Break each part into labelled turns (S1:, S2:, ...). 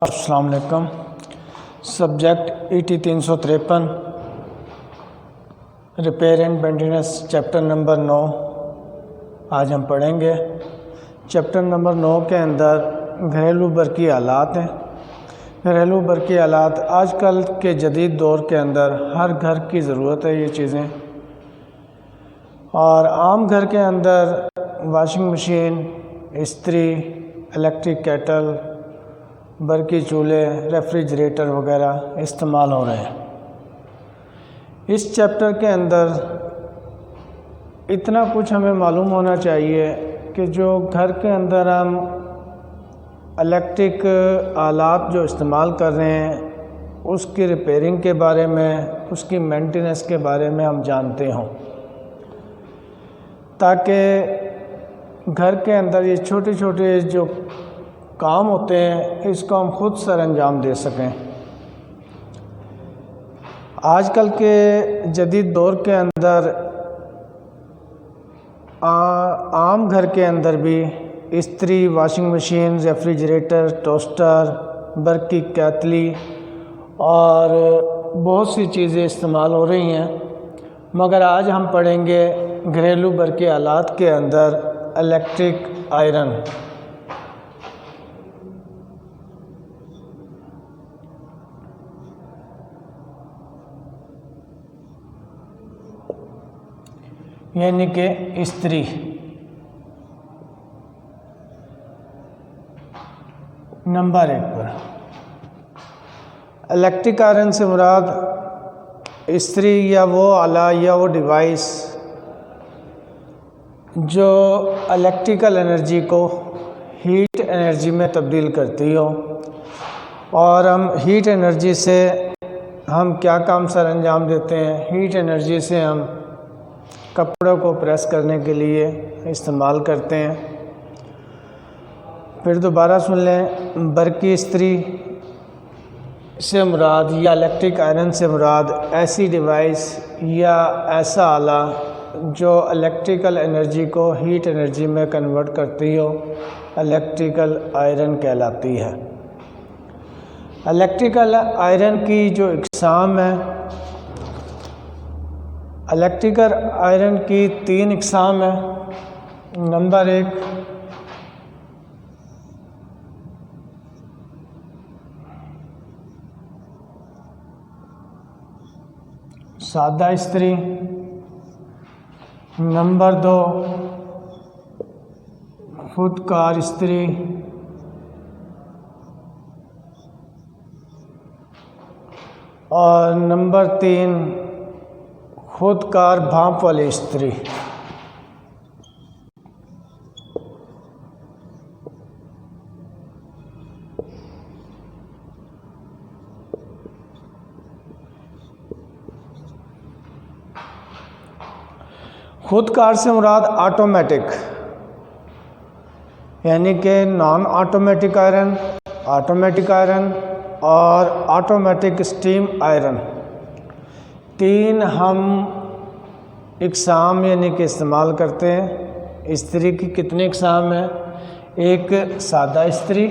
S1: अस्सलाम वालेकुम। Subject ET 353 repair and maintenance chapter number 9 आज हम पढ़ेंगे। चैप्टर नंबर 9 के अंदर घरेलू बरकी आलात हैं। घरेलू बरकी आलात आजकल के जदीद दौर के अंदर हर घर की ज़रूरत है ये चीज़ें, और आम घर के अंदर वॉशिंग मशीन, इस्त्री, इलेक्ट्रिक केटल, बरकी चूल्हे, रेफ्रिजरेटर वगैरह इस्तेमाल हो रहे हैं। इस चैप्टर के अंदर इतना कुछ हमें मालूम होना चाहिए कि जो घर के अंदर हम इलेक्ट्रिक आलात जो इस्तेमाल कर रहे हैं उसकी रिपेयरिंग के बारे में, उसकी मेंटेनेंस के बारे में हम जानते हों, ताकि घर के अंदर ये छोटे छोटे जो काम होते हैं इसको हम खुद सर अंजाम दे सकें। आजकल के जदीद दौर के अंदर आम घर के अंदर भी इस्त्री, वॉशिंग मशीन, रेफ्रिजरेटर, टोस्टर, बरकी केतली और बहुत सी चीज़ें इस्तेमाल हो रही हैं, मगर आज हम पढ़ेंगे घरेलू बरकी आलात के अंदर इलेक्ट्रिक आयरन। यानी कि इस्त्री। नंबर 1 पर इलेक्ट्रिक आयरन से मुराद इस्त्री या वो आला या वो डिवाइस जो इलेक्ट्रिकल एनर्जी को हीट एनर्जी में तब्दील करती हो, और हम हीट एनर्जी से हम क्या काम सर अंजाम देते हैं। हीट एनर्जी से हम कपड़ों को प्रेस करने के लिए इस्तेमाल करते हैं। फिर दोबारा सुन लें, बरकी इस्त्री से मुराद या इलेक्ट्रिक आयरन से मुराद ऐसी डिवाइस या ऐसा आला जो इलेक्ट्रिकल एनर्जी को हीट एनर्जी में कन्वर्ट करती हो, इलेक्ट्रिकल आयरन कहलाती है। इलेक्ट्रिकल आयरन की जो इकसाम है, इलेक्ट्रिकल आयरन की 3 इकसाम है। नंबर 1 सादा इस्त्री, नंबर 2 खुदकार इस्त्री, और नंबर 3 खुदकार भाप वाली इस्त्री। खुदकार से मुराद ऑटोमेटिक, यानी कि non automatic iron, automatic iron और ऑटोमेटिक स्टीम आयरन। 3 हम इकसाम यानी कि इस्तेमाल करते हैं। इस्त्री की कितनी इकसाम है? एक सादा इस्त्री,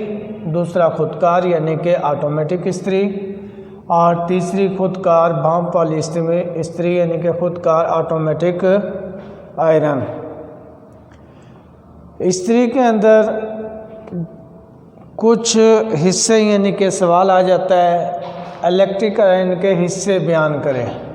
S1: दूसरा खुदकार यानी कि ऑटोमेटिक इस्त्री, और तीसरी खुदकार भाप वाली इस्त्री यानी कि खुदकार ऑटोमेटिक आयरन। इस्त्री के अंदर कुछ हिस्से यानी कि सवाल आ जाता है, इलेक्ट्रिक आयरन के हिस्से बयान करें।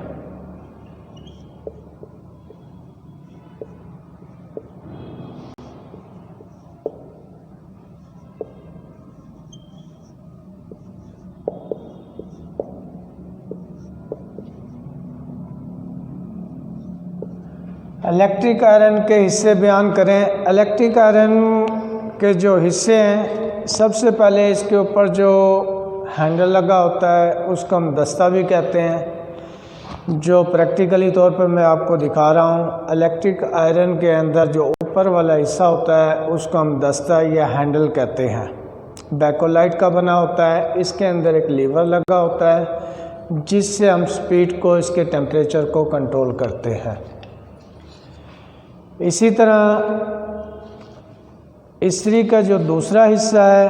S1: इलेक्ट्रिक आयरन के हिस्से बयान करें। इलेक्ट्रिक आयरन के जो हिस्से हैं, सबसे पहले इसके ऊपर जो हैंडल लगा होता है उसको हम दस्ता भी कहते हैं, जो प्रैक्टिकली तौर पर मैं आपको दिखा रहा हूँ। इलेक्ट्रिक आयरन के अंदर जो ऊपर वाला हिस्सा होता है उसको हम दस्ता या हैंडल कहते हैं। बैकोलाइट का बना होता है, इसके अंदर एक लीवर लगा होता है जिससे हम स्पीड को, इसके टेम्परेचर को कंट्रोल करते हैं। इसी तरह इस्त्री का जो दूसरा हिस्सा है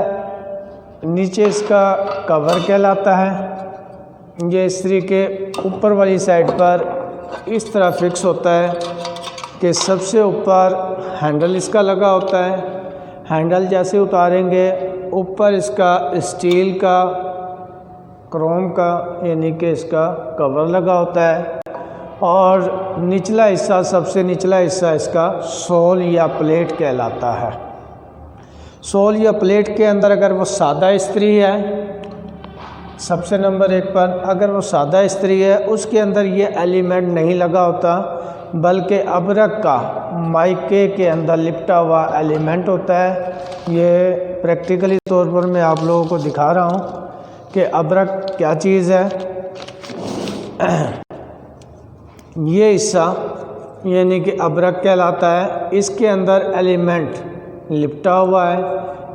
S1: नीचे इसका कवर कहलाता है। ये इस्त्री के ऊपर वाली साइड पर इस तरह फिक्स होता है कि सबसे ऊपर हैंडल इसका लगा होता है। हैंडल जैसे उतारेंगे ऊपर इसका स्टील का क्रोम का यानी कि इसका कवर लगा होता है और निचला हिस्सा, सबसे निचला हिस्सा इसका सोल या प्लेट कहलाता है। सोल या प्लेट के अंदर अगर वो सादा इस्त्री है, सबसे नंबर 1 पर अगर वो सादा इस्त्री है उसके अंदर ये एलिमेंट नहीं लगा होता, बल्कि अबरक का माइके के अंदर लिपटा हुआ एलिमेंट होता है। ये प्रैक्टिकली तौर पर मैं आप लोगों को दिखा रहा हूँ कि अबरक क्या चीज़ है। ये हिस्सा यानी कि अबरक कहलाता है, इसके अंदर एलिमेंट लिपटा हुआ है,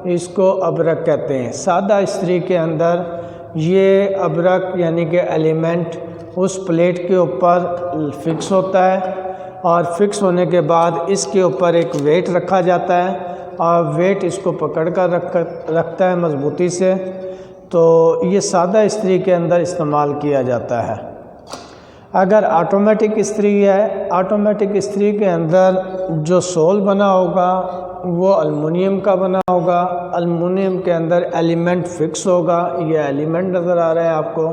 S1: इसको अबरक कहते हैं। सादा इस्त्री के अंदर ये अबरक यानी कि एलिमेंट उस प्लेट के ऊपर फिक्स होता है और फिक्स होने के बाद इसके ऊपर एक वेट रखा जाता है और वेट इसको पकड़ कर रखता है मजबूती से। तो ये सादा इस्त्री के अंदर इस्तेमाल किया जाता है। अगर ऑटोमेटिक इस्त्री है, ऑटोमेटिक इस्त्री के अंदर जो सोल बना होगा वो अल्मुनियम का बना होगा। अल्मुनियम के अंदर एलिमेंट फिक्स होगा। ये एलिमेंट नज़र आ रहा है आपको।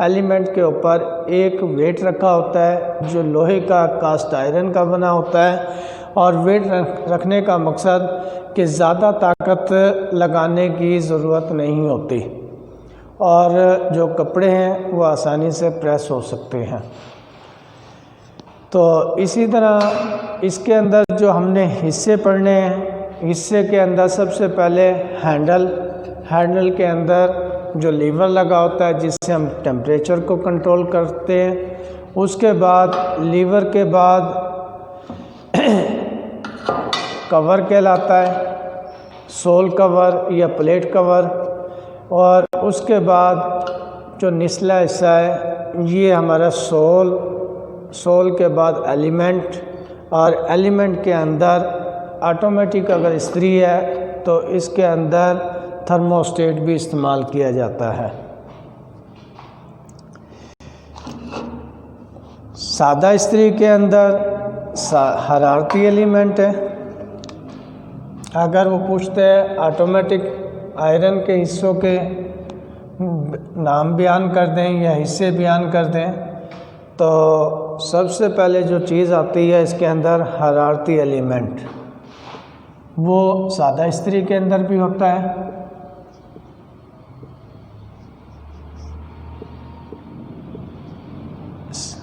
S1: एलिमेंट के ऊपर एक वेट रखा होता है जो लोहे का कास्ट आयरन का बना होता है और वेट रखने का मकसद कि ज़्यादा ताकत लगाने की ज़रूरत नहीं होती और जो कपड़े हैं वो आसानी से प्रेस हो सकते हैं। तो इसी तरह इसके अंदर जो हमने हिस्से पढ़ने हैं, हिस्से के अंदर सबसे पहले हैंडल के अंदर जो लीवर लगा होता है जिससे हम टेम्परेचर को कंट्रोल करते हैं। उसके बाद लीवर के बाद कवर कहलाता है, सोल कवर या प्लेट कवर, और उसके बाद जो निचला हिस्सा है ये हमारा सोल के बाद एलिमेंट, और एलिमेंट के अंदर ऑटोमेटिक अगर इस्त्री है तो इसके अंदर थर्मोस्टेट भी इस्तेमाल किया जाता है। सादा इस्त्री के अंदर हरारती एलिमेंट है। अगर वो पूछते हैं ऑटोमेटिक आयरन के हिस्सों के नाम बयान कर दें या हिस्से बयान कर दें, तो सबसे पहले जो चीज़ आती है इसके अंदर हरारती एलिमेंट। वो सादा इस्त्री के अंदर भी होता है।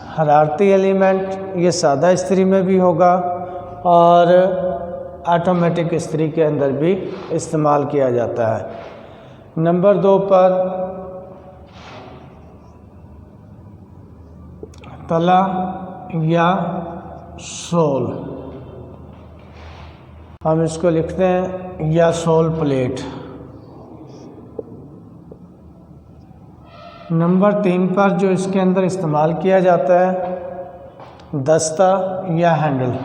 S1: हरारती एलिमेंट ये सादा इस्त्री में भी होगा और ऑटोमेटिक इस्त्री के अंदर भी इस्तेमाल किया जाता है। नंबर 2 पर तला या सोल, हम इसको लिखते हैं या सोल प्लेट। नंबर 3 पर जो इसके अंदर इस्तेमाल किया जाता है दस्ता या हैंडल।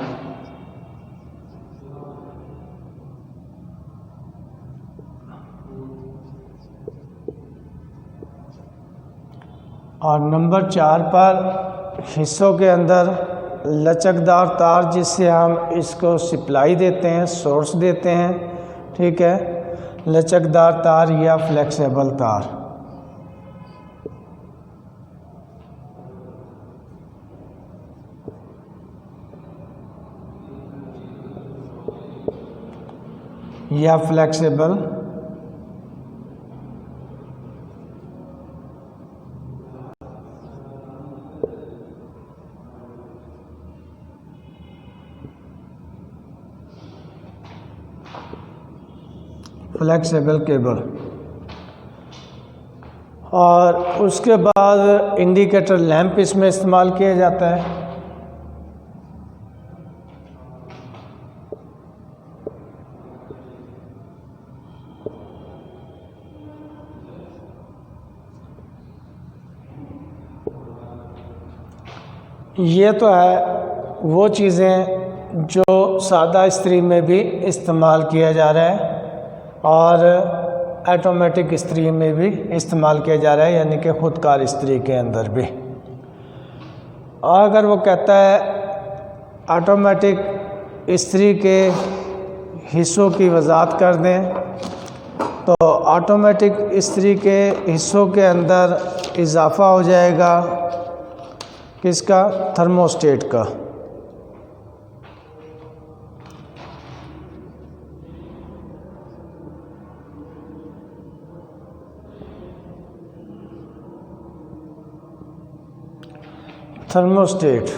S1: और नंबर 4 पर हिस्सों के अंदर लचकदार तार जिससे हम इसको सप्लाई देते हैं, सोर्स देते हैं, ठीक है, लचकदार तार या फ्लेक्सिबल तार। या फ्लेक्सिबल केबल। और उसके बाद इंडिकेटर लैंप इसमें इस्तेमाल किया जाता है। ये तो है वो चीज़ें जो सादा इस्त्री में भी इस्तेमाल किया जा रहा है। और ऑटोमेटिक इस्त्री में भी इस्तेमाल किया जा रहा है, यानी कि खुदकार इस्त्री के अंदर भी। और अगर वो कहता है ऑटोमेटिक इस्त्री के हिस्सों की वजाहत कर दें, तो ऑटोमेटिक इस्त्री के हिस्सों के अंदर इजाफ़ा हो जाएगा किसका? थर्मोस्टेट का। थर्मोस्टेट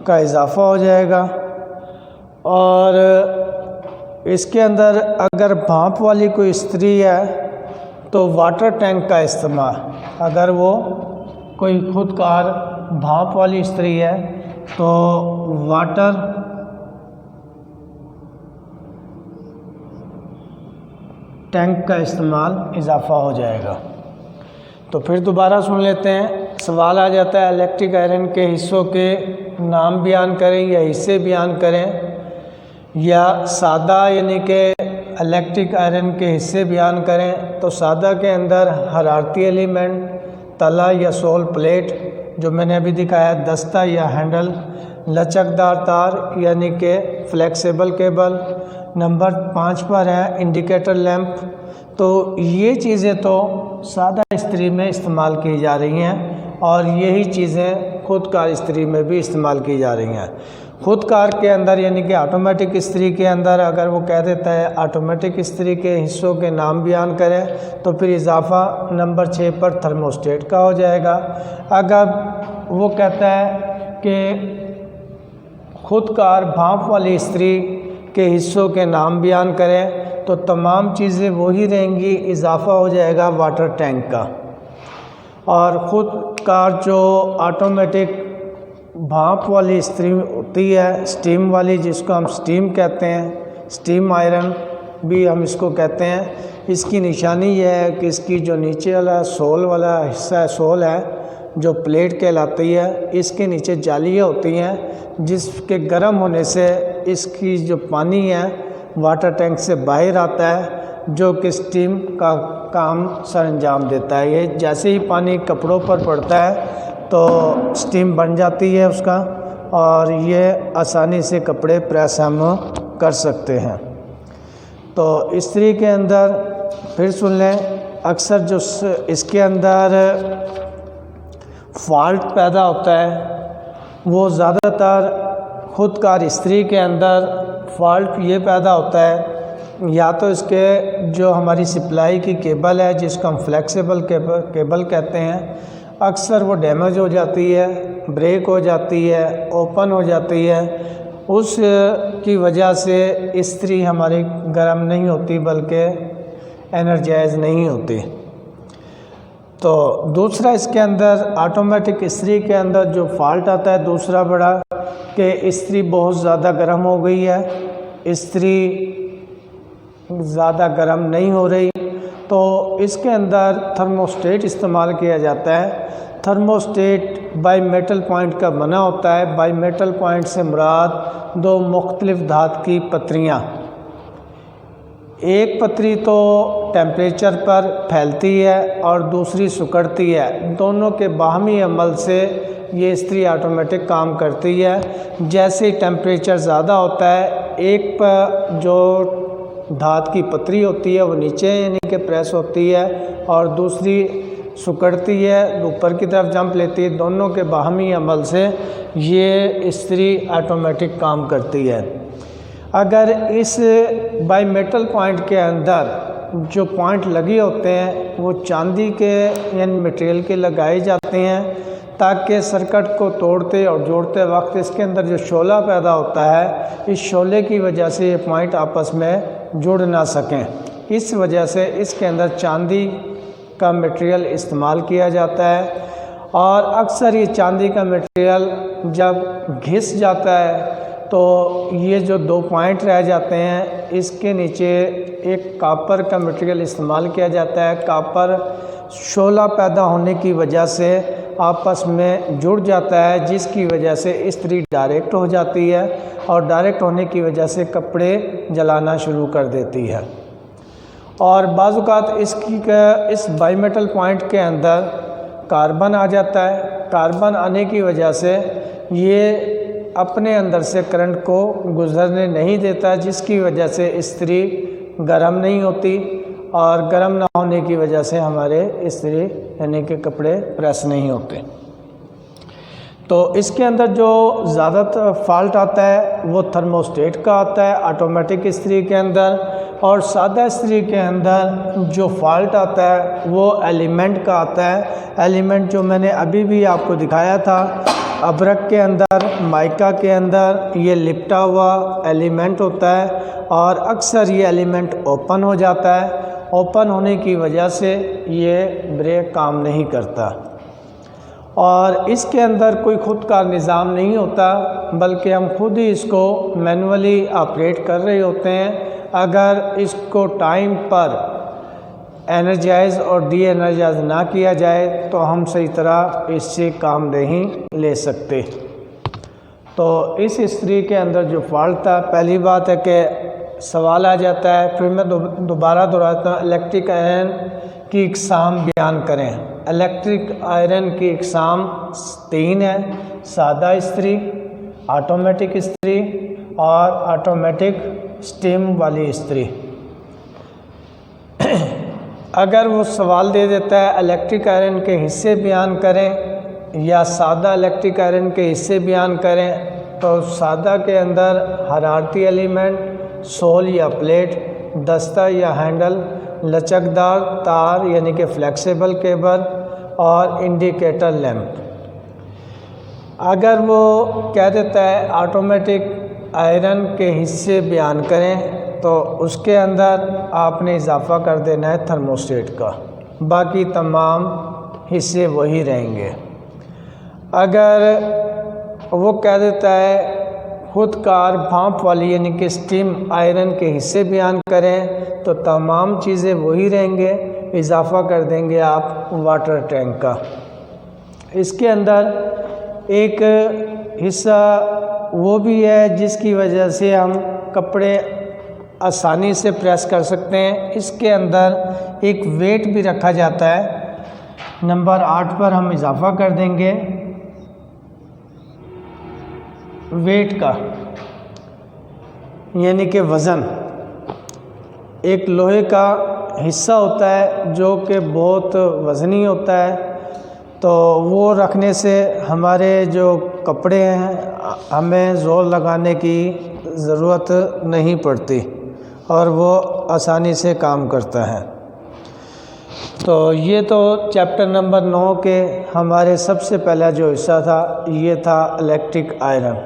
S1: का इजाफ़ा हो जाएगा। और इसके अंदर अगर भाप वाली कोई इस्त्री है तो वाटर टैंक का इस्तेमाल, अगर वो कोई खुदकार भाप वाली इस्त्री है तो वाटर टैंक का इस्तेमाल इजाफ़ा हो जाएगा। तो फिर दोबारा सुन लेते हैं। सवाल आ जाता है इलेक्ट्रिक आयरन के हिस्सों के नाम बयान करें या हिस्से बयान करें, या सादा यानी कि इलेक्ट्रिक आयरन के हिस्से बयान करें। तो सादा के अंदर हरारती एलिमेंट, तला या सोल प्लेट जो मैंने अभी दिखाया, दस्ता या हैंडल, लचकदार तार यानी कि फ्लेक्सिबल केबल। नंबर 5 पर है इंडिकेटर लैंप। तो ये चीज़ें तो सादा इस्त्री में इस्तेमाल की जा रही हैं और यही चीज़ें खुदकार इस्त्री में भी इस्तेमाल की जा रही हैं। खुदकार के अंदर यानी कि ऑटोमेटिक इस्त्री के अंदर अगर वो कह देता है ऑटोमेटिक इस्त्री के हिस्सों के नाम बयान करें, तो फिर इजाफ़ा नंबर 6 पर थर्मोस्टेट का हो जाएगा। अगर वो कहता है कि खुदकार भाप वाली इस्त्री के हिस्सों के नाम बयान करें, तो तमाम चीज़ें वही रहेंगी, इजाफ़ा हो जाएगा वाटर टैंक का। और खुदकार जो ऑटोमेटिक भाप वाली इस्त्री होती है, स्टीम वाली, जिसको हम स्टीम कहते हैं, स्टीम आयरन भी हम इसको कहते हैं, इसकी निशानी यह है कि इसकी जो नीचे वाला सोल वाला हिस्सा है, सोल है जो प्लेट कहलाती है, इसके नीचे जालियाँ होती हैं जिसके गर्म होने से इसकी जो पानी है वाटर टैंक से बाहर आता है, जो कि स्टीम का काम सर अंजाम देता है। ये जैसे ही पानी कपड़ों पर पड़ता है तो स्टीम बन जाती है उसका, और ये आसानी से कपड़े प्रेस हम कर सकते हैं। तो इस्त्री के अंदर फिर सुन लें, अक्सर जो इसके अंदर फॉल्ट पैदा होता है वो ज़्यादातर खुदकार इस्त्री के अंदर फॉल्ट ये पैदा होता है, या तो इसके जो हमारी सप्लाई की केबल है जिसको हम फ्लेक्सिबल केबल कहते हैं, अक्सर वो डैमेज हो जाती है, ब्रेक हो जाती है, ओपन हो जाती है। उस की वजह से इस्त्री हमारी गर्म नहीं होती बल्कि एनर्जाइज नहीं होती। तो दूसरा इसके अंदर ऑटोमेटिक इस्त्री के अंदर जो फॉल्ट आता है दूसरा बड़ा, कि इस्त्री बहुत ज़्यादा गर्म हो गई है, इस्त्री ज़्यादा गर्म नहीं हो रही, तो इसके अंदर थर्मोस्टेट इस्तेमाल किया जाता है। थर्मोस्टेट बाई मेटल पॉइंट का बना होता है। बाई मेटल पॉइंट से मुराद दो मुख्तलिफ धात की पत्रियाँ, एक पतरी तो टेम्परेचर पर फैलती है और दूसरी सिकुड़ती है, दोनों के बाहमी अमल से ये इस्त्री ऑटोमेटिक काम करती है। जैसे टेम्परेचर ज़्यादा होता है, एक पर जो धात की पतरी होती है वो नीचे यानी कि प्रेस होती है और दूसरी सिकुड़ती है, ऊपर की तरफ जंप लेती है, दोनों के बाहमी अमल से ये इस्त्री ऑटोमेटिक काम करती है। अगर इस बाई मेटल पॉइंट के अंदर जो पॉइंट लगे होते हैं वो चांदी के यानी मटेरियल के लगाए जाते हैं, ताकि सर्किट को तोड़ते और जोड़ते वक्त इसके अंदर जो शोला पैदा होता है, इस शोले की वजह से ये पॉइंट आपस में जुड़ ना सकें। इस वजह से इसके अंदर चांदी का मटेरियल इस्तेमाल किया जाता है। और अक्सर ये चांदी का मटेरियल जब घिस जाता है तो ये जो दो पॉइंट रह जाते हैं, इसके नीचे एक कॉपर का मटेरियल इस्तेमाल किया जाता है। कॉपर शोला पैदा होने की वजह से आपस में जुड़ जाता है, जिसकी वजह से इस्त्री डायरेक्ट हो जाती है और डायरेक्ट होने की वजह से कपड़े जलाना शुरू कर देती है। और बाज़ औक़ात इस बाईमेटल पॉइंट के अंदर कार्बन आ जाता है। कार्बन आने की वजह से ये अपने अंदर से करंट को गुजरने नहीं देता, जिसकी वजह से इस्त्री गर्म नहीं होती और गर्म ना होने की वजह से हमारे इस्त्री यानी कि कपड़े प्रेस नहीं होते। तो इसके अंदर जो ज़्यादातर फॉल्ट आता है वो थर्मोस्टेट का आता है ऑटोमेटिक इस्त्री के अंदर, और सादा इस्त्री के अंदर जो फॉल्ट आता है वो एलिमेंट का आता है। एलिमेंट जो मैंने अभी भी आपको दिखाया था, अबरक के अंदर, माइका के अंदर ये लिपटा हुआ एलिमेंट होता है और अक्सर ये एलिमेंट ओपन हो जाता है। ओपन होने की वजह से ये ब्रेक काम नहीं करता और इसके अंदर कोई ख़ुद का निज़ाम नहीं होता, बल्कि हम खुद ही इसको मैनुअली ऑपरेट कर रहे होते हैं। अगर इसको टाइम पर एनर्जाइज और डी एनर्जाइज ना किया जाए तो हम सही तरह इससे काम नहीं ले सकते। तो इस इस्त्री के अंदर जो फॉल्ट था, पहली बात है कि सवाल आ जाता है, फिर मैं दोबारा दोहराता हूँ, इलेक्ट्रिक आयरन की इकसाम बयान करें। इलेक्ट्रिक आयरन की इकसाम 3 है, सादा इस्त्री, ऑटोमेटिक इस्त्री और ऑटोमेटिक स्टीम वाली इस्त्री। अगर वो सवाल दे देता है इलेक्ट्रिक आयरन के हिस्से बयान करें या सादा इलेक्ट्रिक आयरन के हिस्से बयान करें, तो सादा के अंदर हरारती एलिमेंट, सोल या प्लेट, दस्ता या हैंडल, लचकदार तार यानी कि फ्लेक्सिबल केबल और इंडिकेटर लैंप। अगर वो कह देता है ऑटोमेटिक आयरन के हिस्से बयान करें, तो उसके अंदर आपने इजाफ़ा कर देना है थर्मोस्टेट का, बाकी तमाम हिस्से वही रहेंगे। अगर वो कह देता है खुदकार भाप वाली यानी कि स्टीम आयरन के हिस्से बयान करें, तो तमाम चीज़ें वही रहेंगे, इजाफ़ा कर देंगे आप वाटर टैंक का। इसके अंदर एक हिस्सा वो भी है जिसकी वजह से हम कपड़े आसानी से प्रेस कर सकते हैं। इसके अंदर एक वेट भी रखा जाता है, नंबर 8 पर हम इजाफ़ा कर देंगे वेट का, यानी कि वज़न। एक लोहे का हिस्सा होता है जो कि बहुत वज़नी होता है, तो वो रखने से हमारे जो कपड़े हैं हमें ज़ोर लगाने की ज़रूरत नहीं पड़ती और वो आसानी से काम करता है। तो ये तो चैप्टर नंबर 9 के हमारे सबसे पहला जो हिस्सा था ये था इलेक्ट्रिक आयरन।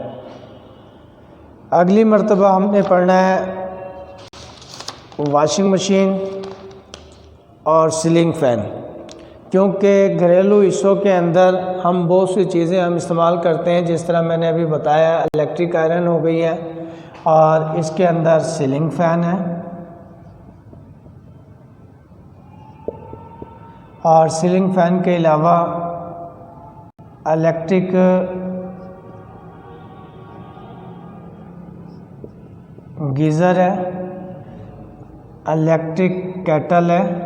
S1: अगली मर्तबा हमने पढ़ना है वॉशिंग मशीन और सीलिंग फ़ैन, क्योंकि घरेलू हिस्सों के अंदर हम बहुत सी चीज़ें हम इस्तेमाल करते हैं, जिस तरह मैंने अभी बताया इलेक्ट्रिक आयरन हो गई है और इसके अंदर सीलिंग फ़ैन है। और सीलिंग फ़ैन के अलावा इलेक्ट्रिक गीज़र है, इलेक्ट्रिक केटल है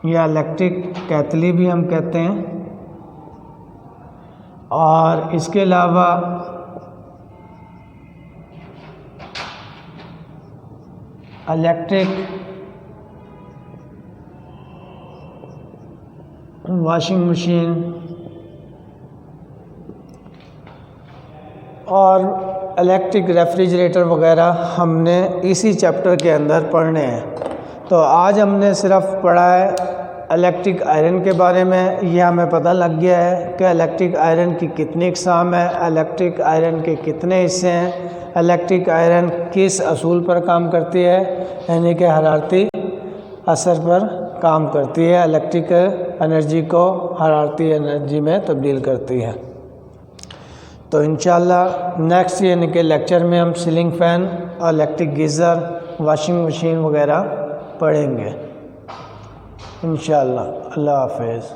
S1: या इलेक्ट्रिक केतली भी हम कहते हैं, और इसके अलावा इलेक्ट्रिक वॉशिंग मशीन और इलेक्ट्रिक रेफ्रिजरेटर वगैरह हमने इसी चैप्टर के अंदर पढ़ने हैं। तो आज हमने सिर्फ पढ़ा है इलेक्ट्रिक आयरन के बारे में। यह हमें पता लग गया है कि इलेक्ट्रिक आयरन की कितनी इक़साम है, इलेक्ट्रिक आयरन के कितने हिस्से हैं, इलेक्ट्रिक आयरन किस असूल पर काम करती है, यानी कि हरारती असर पर काम करती है, इलेक्ट्रिक एनर्जी को हरारती एनर्जी में तब्दील करती है। तो इंशाल्लाह नेक्स्ट यानी कि लेक्चर में हम सीलिंग फ़ैन और इलेक्ट्रिक गीज़र, वॉशिंग मशीन वगैरह पढ़ेंगे इंशाल्लाह। अल्लाह हाफ़िज़।